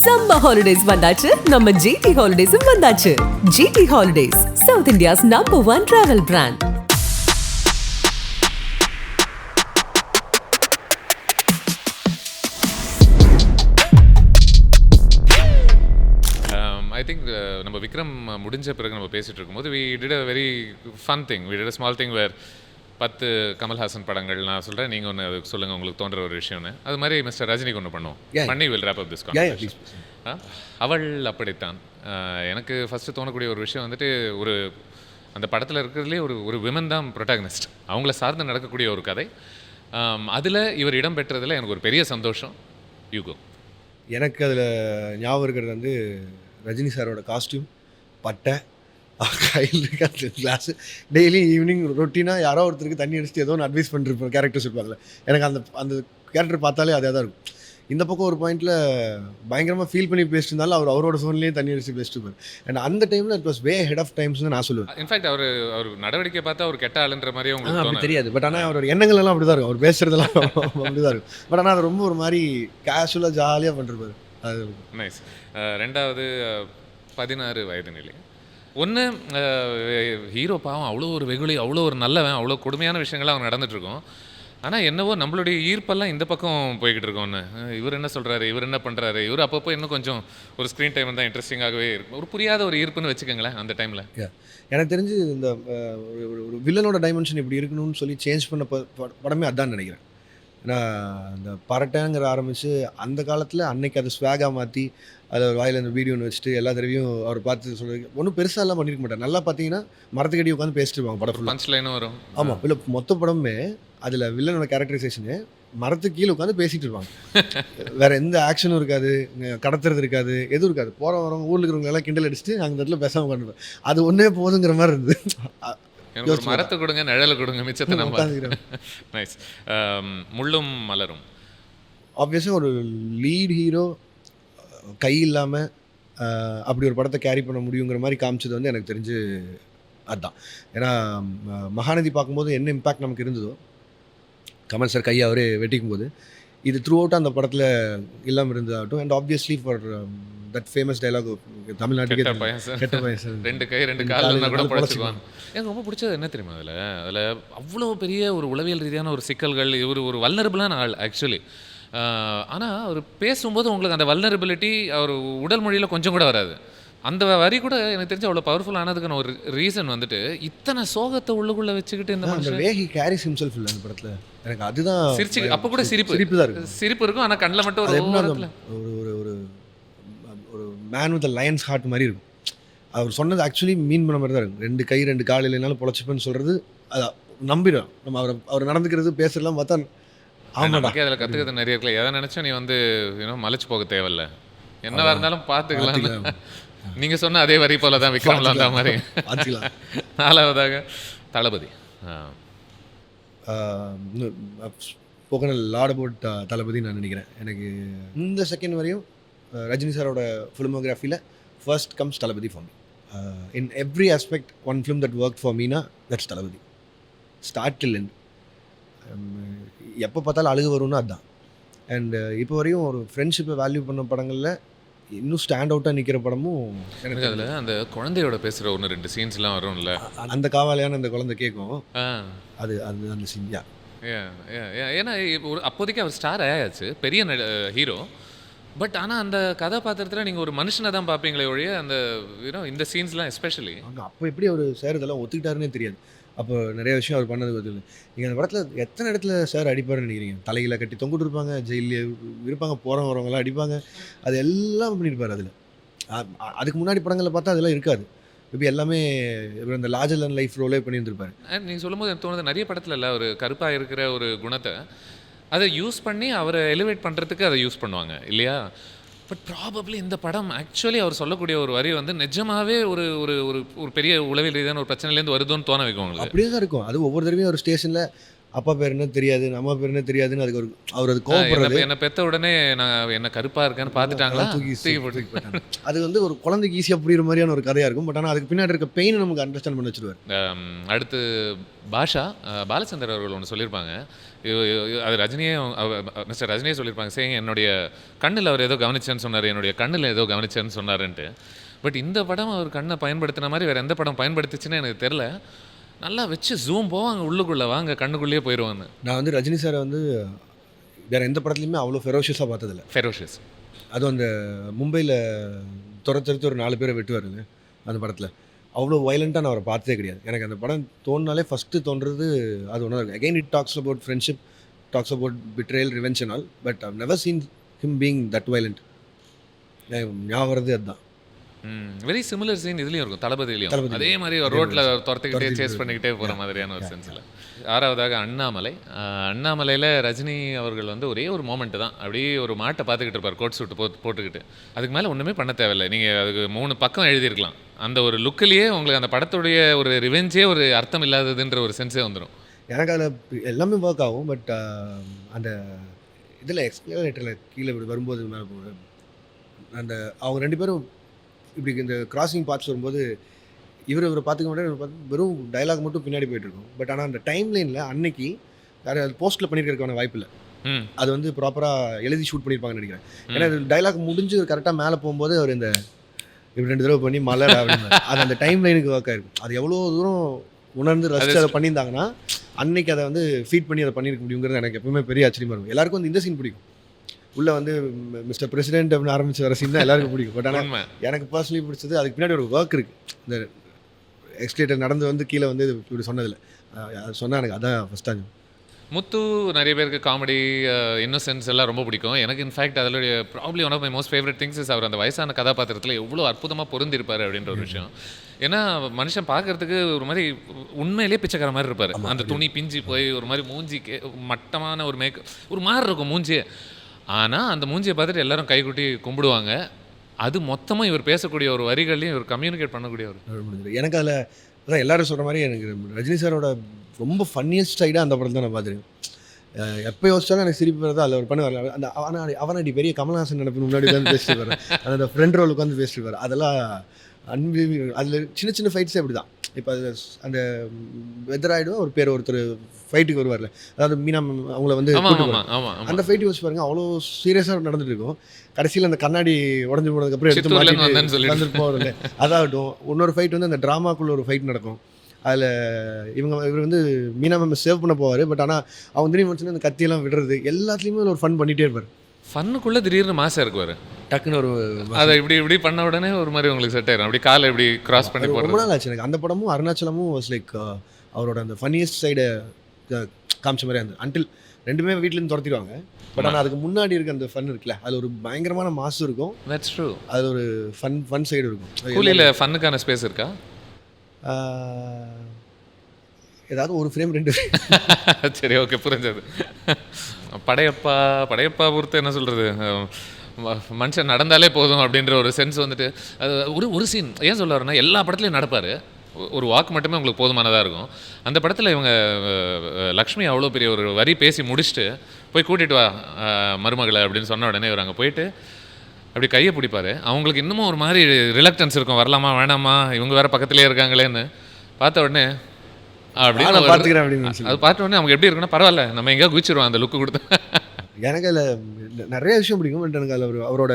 Summer holidays வந்தாச்சு, நம்ம GT ஹாலிடேஸும் வந்தாச்சு. GT holidays, South India's #1 travel brand. I think நம்ம விக்ரம் முடிஞ்ச பிறகு நம்ம பேசிகிட்டு இருக்கும்போது we did a very fun thing. We did a small thing where 10 Kamal Haasan படங்கள் நான் சொல்கிறேன், நீங்கள் ஒன்று அதுக்கு சொல்லுங்கள் உங்களுக்கு தோன்ற ஒரு விஷயம்னு. அது மாதிரி மிஸ்டர் ரஜினிக்கு ஒன்று பண்ணுவோம். பண்ணி will wrap up this conversation. அவள் அப்படித்தான். எனக்கு ஃபஸ்ட்டு தோணக்கூடிய ஒரு விஷயம் வந்துட்டு, ஒரு அந்த படத்தில் இருக்கிறதுலே ஒரு விமன் தான் ப்ரொட்டாகனிஸ்ட். அவங்கள சார்ந்து நடக்கக்கூடிய ஒரு கதை. அதில் இவர் இடம் பெற்றதில் எனக்கு ஒரு பெரிய சந்தோஷம். யூகோ. எனக்கு அதில் ஞாபகம் இருக்கிறது வந்து ரஜினி சாரோட காஸ்டியூம், பட்டை, கையில் இருக்க அந்த கிளாஸு. டெய்லி ஈவினிங் ரொட்டீனாக யாரோ ஒருத்தருக்கு தண்ணி அடிச்சுட்டு ஏதோ ஒன்று அட்வைஸ் பண்ணிருப்போம் கேரக்டர்ஸ் இருப்பாங்கல்ல. எனக்கு அந்த கேரக்டர் பார்த்தாலே அதே தான் இருக்கும். இந்த பக்கம் ஒரு பாயிண்டில் பயங்கரமாக ஃபீல் பண்ணி பேசிட்டு இருந்தாலும் அவரோட ஃபோன்லேயே தண்ணி அடிச்சு பேசிட்டு இருப்பார். அண்ட் அந்த டைமில் it was way ahead of டைம்ஸ்னு நான் சொல்லுவேன். இன்ஃபேக்ட் அவர் நடவடிக்கை பார்த்தா அவர் கெட்ட ஆளுன்ற மாதிரியே உங்களுக்கு அப்படி தெரியாது. பட் ஆனால் அவரோட எண்ணங்கள் எல்லாம் அப்படி தான் இருக்கும், அவர் பேசுறதெல்லாம் அப்படி தான் இருக்கும். பட் ஆனால் அது ரொம்ப ஒரு மாதிரி கேஷுவலாக ஜாலியாக பண்ணிருப்பாரு. அது நைஸ். ரெண்டாவது 16 வயது நிலை. ஒன்று, ஹீரோ பாவம் அவ்வளோ ஒரு வெகுளி, அவ்வளோ ஒரு நல்லவன், அவ்வளோ கொடுமையான விஷயங்கள்லாம் அவங்க நடந்துகிட்ருக்கோம். ஆனால் என்னவோ நம்மளுடைய ஈர்ப்பெல்லாம் இந்த பக்கம் போய்கிட்டு இருக்கோன்னு. இவர் என்ன சொல்கிறாரு, இவர் என்ன பண்ணுறாரு, இவர் அப்பப்போ இன்னும் கொஞ்சம் ஒரு ஸ்க்ரீன் டைம் தான் இன்ட்ரெஸ்டிங்காகவே இருக்கும். ஒரு புரியாத ஒரு ஈர்ப்புன்னு வச்சுக்கோங்களேன் அந்த டைமில். எனக்கு தெரிஞ்சு இந்த ஒரு வில்லனோட டைமென்ஷன் இப்படி இருக்கணும்னு சொல்லி சேஞ்ச் பண்ண படமே அதான் நினைக்கிறேன். ஏன்னா இந்த பரட்டைங்கிற ஆரம்பித்து அந்த காலத்தில் அன்னைக்கு அதை ஸ்வாகாக மாற்றி அதை வாயில் அந்த வீடியோன்னு வச்சுட்டு எல்லா தடவையும் அவர் பார்த்து சொல்கிறது ஒன்றும் பெருசாக எல்லாம் பண்ணியிருக்க மாட்டார். நல்லா பார்த்தீங்கன்னா மரத்துக்கடி உட்காந்து பேசிட்டு இருப்பாங்க படம் ஃபுல்லாக. பஞ்ச் லைனும் வரும். ஆமாம், இல்லை மொத்த படமே அதில் வில்லனோட கேரக்டரைசேஷனு மரத்துக்கு கீழே உட்காந்து பேசிகிட்டு இருப்பாங்க. வேறு எந்த ஆக்ஷனும் இருக்காது, கடத்துறது இருக்காது, எதுவும் இருக்காது. போகிற வரவங்க ஊரில் இருக்கிறவங்க எல்லாம் கிண்டல் அடிச்சுட்டு அந்த இடத்துல பேசாமல் உட்காந்துருப்பேன். அது ஒன்றே போதுங்கிற மாதிரி இருந்தது. ஒரு மரத்தை கொடுங்க, நிழலை கொடுங்க, மிச்சத்தை நம்ம. நைஸ். முள்ளும் மலரும். ஆப்வியஸாக ஒரு லீட் ஹீரோ கை இல்லாமல் அப்படி ஒரு படத்தை கேரி பண்ண முடியுங்கிற மாதிரி காமிச்சது வந்து எனக்கு தெரிஞ்சு அதுதான். ஏன்னா மகாநதி பார்க்கும்போது என்ன இம்பேக்ட் நமக்கு இருந்ததோ, கமல் சார் கையை அவரே வெட்டிக்கும் போது இது த்ரூ அவுட் அந்த படத்தில் இல்லாமல் இருந்ததாகட்டும். And obviously for that famous dialogue தமிழ்நாட்டுக்கு, கெட்ட பையன் சார், 2 கை 2 கால் கூட பழச்சுக்குவாங்க. எனக்கு ரொம்ப பிடிச்சது என்ன தெரியுமா, அதில் அவ்வளோ பெரிய ஒரு உளவியல் ரீதியான ஒரு சிக்கல்கள். இவர் ஒரு வல்னரபிளான ஆள் ஆக்சுவலி. ஆனால் அவர் பேசும்போது உங்களுக்கு அந்த வல்னரபிலிட்டி அவர் உடல் மொழியில் கொஞ்சம் கூட வராது. அந்த வரி கூட எனக்கு தெரிஞ்சு அவ்வளோ பவர்ஃபுல் ஆனதுக்கான ஒரு ரீசன் வந்துட்டு இத்தனை சோகத்தை உள்ளுக்குள்ளே வச்சுக்கிட்டு இந்த மனுஷன் வே ஹி கேரிஸ் ஹிம்செல்ஃப் இல்லை அந்த படத்தில். எனக்கு அதுதான் சிரிச்சு, அப்போ கூட சிரிப்பு தான் இருக்கும், சிரிப்பு இருக்கும். ஆனால் கண்ணில் மட்டும் ஒரு ஒரு மேன் வித் லயன்ஸ் ஹார்ட் மாதிரி இருக்கும். அவர் சொன்னது ஆக்சுவலி மீன் பண்ண மாதிரி தான் இருக்கும். 2 கை 2 கால் இல்லைனாலும் பொழைச்சிப்பேன்னு சொல்கிறது அதான் நம்பிடும். நம்ம அவர் நடந்துக்கிறது பேசுறதுலாம் பார்த்தா ஆமாம், அதில் கற்றுக்கிறது நிறைய இருக்குல்ல. எதை நினச்சா நீ வந்து மலைச்சு போக தேவையில்ல, என்னவா இருந்தாலும் பார்த்துக்கலாம். நீங்கள் சொன்ன அதே வரி போல தான் விக்ரம்ல அந்த மாதிரி. 4வதாக Thalapathi. Spoken lot about Thalapathi நான் நினைக்கிறேன். எனக்கு இந்த செகண்ட் வரையும் ரஜினி சாரோட ஃபிலிமோகிராஃபியில் first comes Thalapathi for me. In every aspect one film that work for மீனா that's Thalapathi. Start till end எப்போ பார்த்தாலும் அழுகு வரும்னு அதுதான். அண்ட் இப்போ வரையும் ஒரு ஃப்ரெண்ட்ஷிப்பை வேல்யூ பண்ண படங்களில் இன்னும் ஸ்டாண்ட் அவுட்டாக நிற்கிற படமும் எனக்கு அதில் அந்த குழந்தையோட பேசுகிற 1-2 சீன்ஸ்லாம் வரும்ல. அந்த காவாலையான அந்த குழந்தை கேட்கும், அது அந்த சீன். ஏன்னா அப்போதைக்கு அவர் ஸ்டார் ஆயாச்சு, பெரிய ஹீரோ. பட் ஆனால் அந்த கதாபாத்திரத்தில் நீங்கள் ஒரு மனுஷனை தான் பார்ப்பீங்களே ஒழிய அந்த இந்த சீன்ஸ்லாம் எஸ்பெஷலி அங்கே அப்போ எப்படி அவர் சார் இதெல்லாம் ஒத்துக்கிட்டாருன்னே தெரியாது. அப்போ நிறைய விஷயம் அவர் பண்ணது பதில். நீங்கள் அந்த படத்தில் எத்தனை இடத்துல சார் அடிப்பாருன்னு நினைக்கிறீங்க? தலையில் கட்டி தொங்கிட்டு இருப்பாங்க, ஜெயிலே இருப்பாங்க, வரவங்களாம் அடிப்பாங்க, அது எல்லாம் பண்ணியிருப்பார். அதில் அதுக்கு முன்னாடி படங்களில் பார்த்தா அதெல்லாம் இருக்காது. இப்போ எல்லாமே இந்த லார்ஜர் தென் லைஃப் ரோலே பண்ணியிருந்திருப்பாரு. நீங்கள் சொல்லும்போது எனக்கு தோணுது, நிறைய படத்தில் இல்லை ஒரு கருப்பாக இருக்கிற ஒரு குணத்தை அதை யூஸ் பண்ணி அவரை எலிவேட் பண்ணுறதுக்கு அதை யூஸ் பண்ணுவாங்க இல்லையா? பட் ப்ராபப்ளி இந்த படம் ஆக்சுவலி அவர் சொல்லக்கூடிய ஒரு வரி வந்து நிஜமாகவே ஒரு ஒரு ஒரு பெரிய உளவியல் ரீதியான ஒரு பிரச்சனையிலேருந்து வருதுன்னு தோண வைக்குவாங்களா? அப்படியே தான் இருக்கும். அது ஒவ்வொரு தடவையும் ஒரு ஸ்டேஷனில் அப்பா பேர் என்ன தெரியாது, அம்மா பேர் என்ன தெரியாதுன்னு அதுக்கு ஒரு அவர் அது கோவப்படுறது. என்ன பெத்த உடனே நான் என்ன கருப்பா இருக்கேன்னு பார்த்துட்டாங்களா, தூக்கி போட்டு போட்டாங்க. அது வந்து ஒரு குழந்தைக்கு ஈஸியாக புரியுற மாதிரியான ஒரு கதையாக இருக்கும். பட் ஆனால் அதுக்கு பின்னாடி இருக்க பெயின் நமக்கு அண்டர்ஸ்டாண்ட் பண்ண வச்சிருவார். அடுத்து பாஷா பாலச்சந்தர் அவர்கள் ஒன்று சொல்லியிருப்பாங்க. அது ரஜினியே மிஸ்டர் ரஜினியே சொல்லியிருப்பாங்க. சரி, என்னுடைய கண்ணில் அவர் ஏதோ கவனிச்சேன்னு சொன்னார், என்னுடைய கண்ணில் ஏதோ கவனிச்சேன்னு சொன்னாருன்ட்டு. பட் இந்த படம் அவர் கண்ணை பயன்படுத்தின மாதிரி வேறு எந்த படம் பயன்படுத்திச்சுன்னு எனக்கு தெரில. நல்லா வச்சு ஜூம் போவாங்க உள்ளுக்குள்ளே, வாங்க கண்ணுக்குள்ளேயே போயிடுவாங்க. நான் வந்து ரஜினி சாரை வந்து வேறு எந்த படத்துலையுமே அவ்வளோ ஃபெரோஷியஸாக பார்த்ததில்ல. ஃபெரோஷியஸ் அதுவும் அந்த மும்பையில் துரத்துறது ஒரு 4 பேரை வெட்டுவாருங்க அந்த படத்தில். அவ்வளோ வைலண்ட்டாக நான் அவரை பார்த்ததே கிடையாது. எனக்கு அந்த படம் தோணுனாலே ஃபஸ்ட்டு தோன்றது அது ஒன்றா இருக்கும். Again it talks about friendship, talks about betrayal, revenge and all. But I've never seen him being that violent. ஞாபகம் வருது அதுதான். வெரி சிமிலர் சீன் இதுலேயும் இருக்கும், தளபதியிலையும் அதே மாதிரி ரோட்டில் துரத்துக்கிட்டே சேஸ் பண்ணிக்கிட்டே போகிற மாதிரியான ஒரு சென்ஸில். 6வதாக அண்ணாமலை. அண்ணாமலையில் ரஜினி அவர்கள் வந்து ஒரே ஒரு மோமெண்ட்டு தான், அப்படியே ஒரு மாட்டை பார்த்துக்கிட்டு இருப்பார் கோட் சூட்டு போட்டுக்கிட்டு. அதுக்கு மேலே ஒன்றுமே பண்ண தேவையில்லை. நீங்கள் அதுக்கு 3 பக்கம் எழுதியிருக்கலாம். அந்த ஒரு லுக்கிலேயே உங்களுக்கு அந்த படத்துடைய ஒரு ரிவெஞ்சே ஒரு அர்த்தம் இல்லாததுன்ற ஒரு சென்ஸே வந்துடும். எனக்கு அதில் எல்லாமே ஒர்க் ஆகும். பட் அந்த இதில் எக்ஸ்பிளேட்டரில் கீழே வரும்போது மேலே அந்த அவங்க 2 பேரும் இப்படி இந்த கிராசிங் பார்ட்ஸ் வரும்போது இவர் பார்த்துக்க மாட்டேன், வெறும் டைலாக் மட்டும் பின்னாடி போயிட்டுருக்கும். பட் ஆனால் அந்த டைம் லைனில் அன்னைக்கு வேறு அது போஸ்ட்டில் பண்ணியிருக்கிறதுக்கான வாய்ப்பு இல்லை. அது வந்து ப்ராப்பராக எழுதி ஷூட் பண்ணியிருப்பாங்கன்னு நினைக்கிறேன். ஏன்னா அது டைலாக் முடிஞ்சு கரெக்டாக மேலே போகும்போது அவர் இந்த இப்படி 2 தடவை பண்ணி மலர் அப்படின்னு அது அந்த டைம் லைனுக்கு ஒர்க் ஆகிருக்கும். அது எவ்வளோ தூரம் உணர்ந்து ரசித்து அதை பண்ணியிருந்தாங்கன்னா அன்னைக்கு அதை வந்து ஃபீட் பண்ணி அதை பண்ணியிருக்க முடியுங்கிறது எனக்கு எப்பவுமே பெரிய ஆச்சரியமாக இருக்கும். எல்லாருக்கும் வந்து இந்த சீன் பிடிக்கும். உள்ளே வந்து மிஸ்டர் பிரசிடென்ட் அப்படின்னு ஆரம்பிச்சு வர சீன் தான் எல்லாருக்கும் பிடிக்கும். பட் ஆனால் எனக்கு பர்சனலி பிடிச்சது அதுக்கு பின்னாடி ஒரு ஒர்க் இருக்குது. இந்த எக்ஸ்கலேட்டர் நடந்து வந்து கீழே வந்து இப்படி சொன்னதில்லை அது சொன்னால் எனக்கு அதான் ஃபஸ்ட் டைம். முத்து நிறைய பேருக்கு காமெடி, இன்னசென்ஸ் எல்லாம் ரொம்ப பிடிக்கும். எனக்கு இன்ஃபேக்ட் அதோடைய probably one of my most favourite things is அவர் அந்த வயசான கதாபாத்திரத்தில் எவ்வளோ அற்புதமாக பொருந்திருப்பார் அப்படின்ற ஒரு விஷயம். ஏன்னா மனுஷன் பார்க்குறதுக்கு ஒரு மாதிரி உண்மையிலேயே பிச்சைக்கார மாதிரி இருப்பார். அந்த துணி பிஞ்சு போய் ஒரு மாதிரி மூஞ்சிக்கு மட்டமான ஒரு ஒரு மாதிரி இருக்கும் மூஞ்சியே. ஆனால் அந்த மூஞ்சியை பார்த்துட்டு எல்லாரும் கைக்குட்டி கும்பிடுவாங்க. அது மொத்தமாக இவர் பேசக்கூடிய ஒரு வரிகளையும் இவர் கம்யூனிகேட் பண்ணக்கூடிய ஒரு எனக்கு அதில் அதான் எல்லாரும் சொல்கிற மாதிரி எனக்கு ரஜினி சாரோட ரொம்ப ஃபன்னியஸ்ட் சைடாக அந்த படம் தான் நான் பார்த்துருக்கேன். எப்போ யோசிச்சாலும் எனக்கு சிரிப்பு வருது. அதில் ஒரு பண்ணுவார் அந்த அவனடி பெரிய கமல்ஹாசன் நினைப்பு முன்னாடி உட்காந்து பேசிட்டு வர்றேன், அந்த ஃப்ரெண்ட் ரோல் உட்காந்து பேசிட்டு வர்றேன். அதெல்லாம் அன்பிலீவபிள். அதில் சின்ன சின்ன ஃபைட்ஸே அப்படி தான். இப்போ அது அந்த வெதராயிடும் ஒரு பேர் ஒருத்தர் ஃபைட்டுக்கு வருவார்ல, அதாவது மீனா அவங்கள வந்து அந்த ஃபைட்டு யோசிச்சு பாருங்க, அவ்வளோ சீரியஸாக நடந்துட்டு இருக்கும். கடைசியில் அந்த கண்ணாடி உடஞ்சி போனதுக்கப்புறம் எடுத்து மாட்டிட்டு வந்துட்டு போகிறதில்ல அதாகட்டும். இன்னொரு ஃபைட் வந்து அந்த ட்ராமாக்குள்ளே ஒரு ஃபைட் நடக்கும். அதில் இவர் வந்து மீனா மேம் சேவ் பண்ண போவார். பட் ஆனால் அவங்க திடீர்னு வச்சுன்னா அந்த கத்தியெல்லாம் விடுறது எல்லாத்துலேயுமே ஒரு ஃபன் பண்ணிகிட்டே இருப்பார். ஃபன்னுக்குள்ளே திடீர்னு மாசாக இருக்குவார். டக்குன்னு ஒரு அதை இப்படி பண்ண உடனே ஒரு மாதிரி உங்களுக்கு செட் ஆயிடும். அப்படி காலை இப்படி கிராஸ் பண்ணி போகிறது ரொம்ப நாள் ஆச்சு எனக்கு. அந்த படமும் அருணாச்சலமும் வாஸ் லைக் அவரோட அந்த ஃபன்னியஸ்ட் சைடை காமிச்ச மாதிரி அந்த அன்டில் 2மே வீட்டிலேருந்து துரத்திடுவாங்க. பட் ஆனால் அதுக்கு முன்னாடி இருக்க அந்த ஃபன் இருக்குல்ல, அதில் ஒரு பயங்கரமான மாசு இருக்கும். That's true. அதில் ஒரு ஃபன் சைடு இருக்கும். கூலியில் ஃபன்னுக்கான ஸ்பேஸ் இருக்கா? ஏதாவது ஒரு ஃப்ரேம் 2 சரி, ஓகே, புரிஞ்சது. படையப்பா பொறுத்து என்ன சொல்கிறது, மனுஷன் நடந்தாலே போதும் அப்படின்ற ஒரு சென்ஸ் வந்துட்டு அது ஒரு சீன் ஏன் சொல்லுவாருன்னா எல்லா படத்துலையும் நடப்பார். ஒரு வாக்கு மட்டுமே உங்களுக்கு போதுமானதாக இருக்கும். அந்த படத்தில் இவங்க லக்ஷ்மி அவ்வளோ பெரிய ஒரு வரி பேசி முடிச்சுட்டு போய் கூட்டிகிட்டு வா மருமகளை அப்படின்னு சொன்ன உடனே இவர் அங்கே போயிட்டு அப்படி கையை பிடிப்பார். அவங்களுக்கு இன்னமும் ஒரு மாதிரி ரிலக்டன்ஸ் இருக்கும், வரலாமா வேணாமா, இவங்க வேறு பக்கத்துலேயே இருக்காங்களேன்னு. பார்த்த உடனே அப்படின்னு பார்த்துக்கிறேன் அப்படின்னு அது பார்த்த உடனே அவங்க எப்படி இருக்குன்னா பரவாயில்ல நம்ம எங்கேயா குதிச்சிருவோம் அந்த லுக்கு கொடுத்து. எனக்கு அதில் நிறைய விஷயம் பிடிக்கும். பட் எனக்கு அதில் அவரோட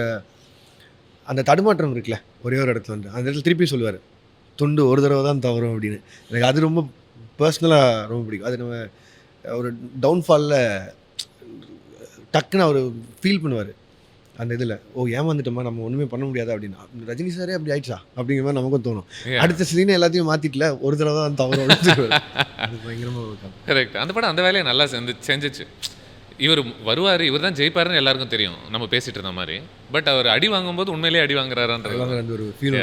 அந்த தடுமாற்றம் இருக்குல்ல, ஒரே ஒரு இடத்துல வந்து அந்த இடத்துல திருப்பி சொல்லுவார், துண்டு ஒரு தடவை தான் தவறும் அப்படின்னு. எனக்கு அது ரொம்ப பர்சனலாக ரொம்ப பிடிக்கும். அது நம்ம ஒரு டவுன்ஃபாலில் டக்குன்னு அவர் ஃபீல் பண்ணுவார் அந்த இதில். ஏமாந்துட்டோமா, நம்ம ஒன்றுமே பண்ண முடியாது அப்படின்னு. ரஜினி சாரே அப்படி ஆயிடுச்சா அப்படிங்கிற மாதிரி நமக்கும் தோணும். அடுத்த சீனை எல்லாத்தையும் மாற்றிட்டல, ஒரு தடவை தான் தவறும் அப்படின்னு அது பயங்கரமாக இருக்கும். கரெக்ட். அந்த படம் அந்த வேலையை நல்லா செஞ்சிச்சு. இவர் வருவார், இவர் தான் ஜெயிப்பாருன்னு எல்லாருக்கும் தெரியும் நம்ம பேசிகிட்டு இருந்த மாதிரி. பட் அவர் அடி வாங்கும்போது உண்மையிலே அடி வாங்குறாருன்றது ஒரு ஃபீல்.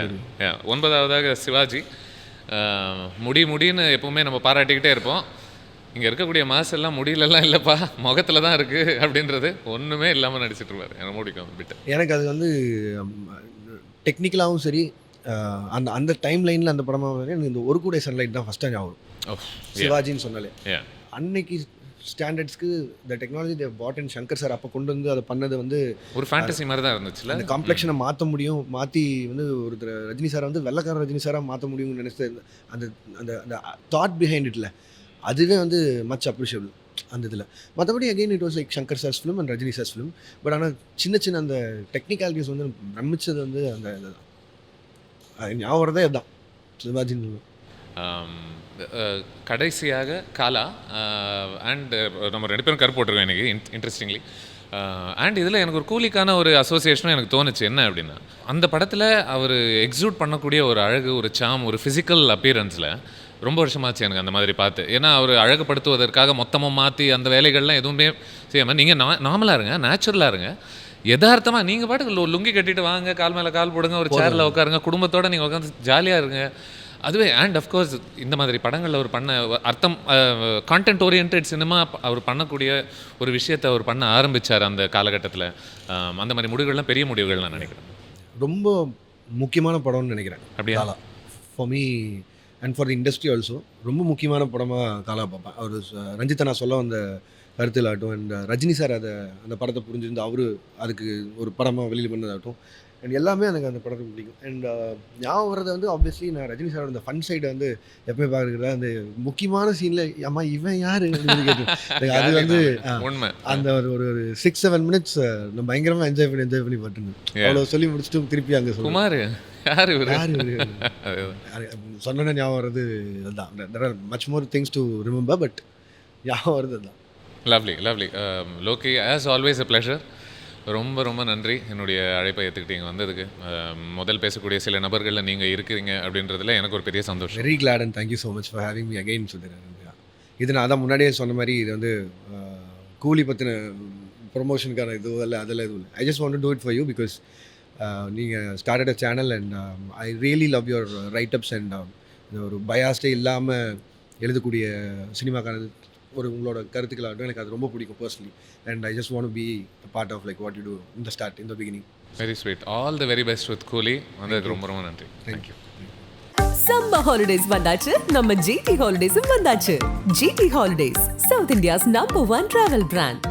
9வதாக சிவாஜி. முடின்னு எப்பவுமே நம்ம பாராட்டிக்கிட்டே இருப்போம். இங்கே இருக்கக்கூடிய மாஸ் எல்லாம் முடியலலாம் இல்லைப்பா, முகத்தில் தான் இருக்குது அப்படின்றது ஒன்றுமே இல்லாமல் நடிச்சிட்டு இருப்பார். எனக்கு பிடிக்கும் பிட்டு. எனக்கு அது வந்து டெக்னிக்கலாகவும் சரி, அந்த டைம் லைனில் அந்த படமாக எனக்கு இந்த ஒரு கூட சன்லைட் தான் ஃபஸ்ட் டைம் ஆகும் சிவாஜின்னு சொன்னாலே. அன்னைக்கு ஸ்டாண்டர்ட்ஸ்க்கு the technology they bought and Shankar sir அப்போ கொண்டு வந்து அதை பண்ணது வந்து ஒரு ஃபேண்டசி மாதிரி தான் இருந்துச்சுல. அந்த காம்ப்ளெக்ஷனை மாற்ற முடியும், மாற்றி வந்து ஒருத்தர் ரஜினி சாரை வந்து வெள்ளைக்கார ரஜினி சாராக மாற்ற முடியும்னு நினைச்சது அந்த அந்த அந்த தாட் பிஹைண்ட் இட்ல அதுவே வந்து மச் அப்ரிஷியபிள் அந்த இதில். மற்றபடி again it was like Shankar sir's film and Rajini sir's film. But ஆனால் சின்ன அந்த டெக்னிக்காலிட்டிஸ் வந்து பிரமிச்சது வந்து அந்த இதுதான் ஞாபகம் வரதே அதுதான் சிவாஜின்னு. கடைசியாக காலா அண்ட் நம்ம 2 பேரும் கருப்பு போட்டிருக்கோம் எனக்கு இன்ட்ரெஸ்டிங்லி. அண்ட் இதில் எனக்கு ஒரு கூலிக்கான ஒரு அசோசியேஷனும் எனக்கு தோணுச்சு. என்ன அப்படின்னா, அந்த படத்தில் அவர் எக்ஸூட் பண்ணக்கூடிய ஒரு அழகு, ஒரு சாம், ஒரு ஃபிசிக்கல் அப்பியரன்ஸில் ரொம்ப வருஷமாச்சு எனக்கு அந்த மாதிரி பார்த்து. ஏன்னா அவர் அழகுபடுத்துவதற்காக மொத்தமாக மாற்றி அந்த வேலைகள்லாம் எதுவுமே செய்யாமல் நீங்கள் நார்மலாக இருங்க, நேச்சுரலாக இருங்க, யதார்த்தமாக நீங்கள் பாட்டுக்கு லுங்கி கட்டிட்டு வாங்க, கால் மேலே கால் போடுங்க, ஒரு சேரில் உட்காருங்க, குடும்பத்தோடு நீங்கள் உட்காந்து ஜாலியாக இருங்க. அதுவே அண்ட் அஃப்கோர்ஸ் இந்த மாதிரி படங்களில் அவர் பண்ண அர்த்தம் கான்டென்ட் ஓரியன்ட் சினிமா அவர் பண்ணக்கூடிய ஒரு விஷயத்தை அவர் பண்ண ஆரம்பித்தார் அந்த காலகட்டத்தில். அந்த மாதிரி முடிவுகள்லாம் பெரிய முடிவுகள் நான் நினைக்கிறேன். ரொம்ப முக்கியமான படம்னு நினைக்கிறேன் அப்படியா? Kaala for me and for the industry also ரொம்ப முக்கியமான படமாக காலா பார்ப்பேன். அவர் ரஞ்சித் அண்ணா சொல்ல வந்த கருத்தில் ஆகட்டும் அண்ட் ரஜினி சார் அந்த படத்தை புரிஞ்சிருந்து அவர் அதுக்கு ஒரு படமாக வெளியில் பண்ணதாகட்டும் அண்ட் எல்லாமே எனக்கு அந்த படத்துக்கு பிடிக்கும். அண்ட் ஞாபகம் வரது வந்து ஆப்வியஸ்லி நான் ரஜினி சாரோட அந்த ஃபன் சைடை வந்து எப்பவுமே பார்க்குறத அந்த முக்கியமான சீனில் அம்மா இவன் யார் கேட்டு அது வந்து அந்த ஒரு 6-7 மினிட்ஸ் நான் பயங்கரமாக என்ஜாய் பண்ணி பார்த்துருந்தேன். அவ்வளோ சொல்லி முடிச்சுட்டு திருப்பி அங்கே குமார் யார் சொன்ன ஞாபகம் வர்றது அதுதான். There are much more things to remember but ஞாபகம் வருது அதுதான். Lovely lovely Loki, as always a pleasure. ரொம்ப ரொம்ப நன்றி என்னுடைய அழைப்பை ஏற்றுக்கிட்டீங்க வந்ததுக்கு. முதல் பேசக்கூடிய சில நபர்களில் நீங்கள் இருக்கிறீங்க அப்படின்றதுல எனக்கு ஒரு பெரிய சந்தோஷம். Very glad and thank you so much for having me again Sudhar. இது நான் அதான் முன்னாடியே சொன்ன மாதிரி இது வந்து கூலி பற்றின ப்ரொமோஷனுக்கான இது அதெல்லாம் எதுவும் இல்லை. I just want to do it for you because நீங்கள் started a channel and I really love your writeups and ஒரு பயாஸ்டே இல்லாமல் எழுதக்கூடிய சினிமாக்கான ஒரு உங்களோட கருத்துக்களாகட்டும் எனக்கு அது ரொம்ப பிடிக்கும் personally. And I just want to be part of like what you do in the start in the beginning. Very sweet. All the very best with Coolie. வந்ததுக்கு ரொம்ப ரொம்ப நன்றி. தேங்க்யூ. சம்மர் ஹாலிடேஸ் வந்தாச்சு, நம்ம ஜிடி ஹாலிடேஸும் வந்தாச்சு. GT holidays, South India's number 1 travel brand.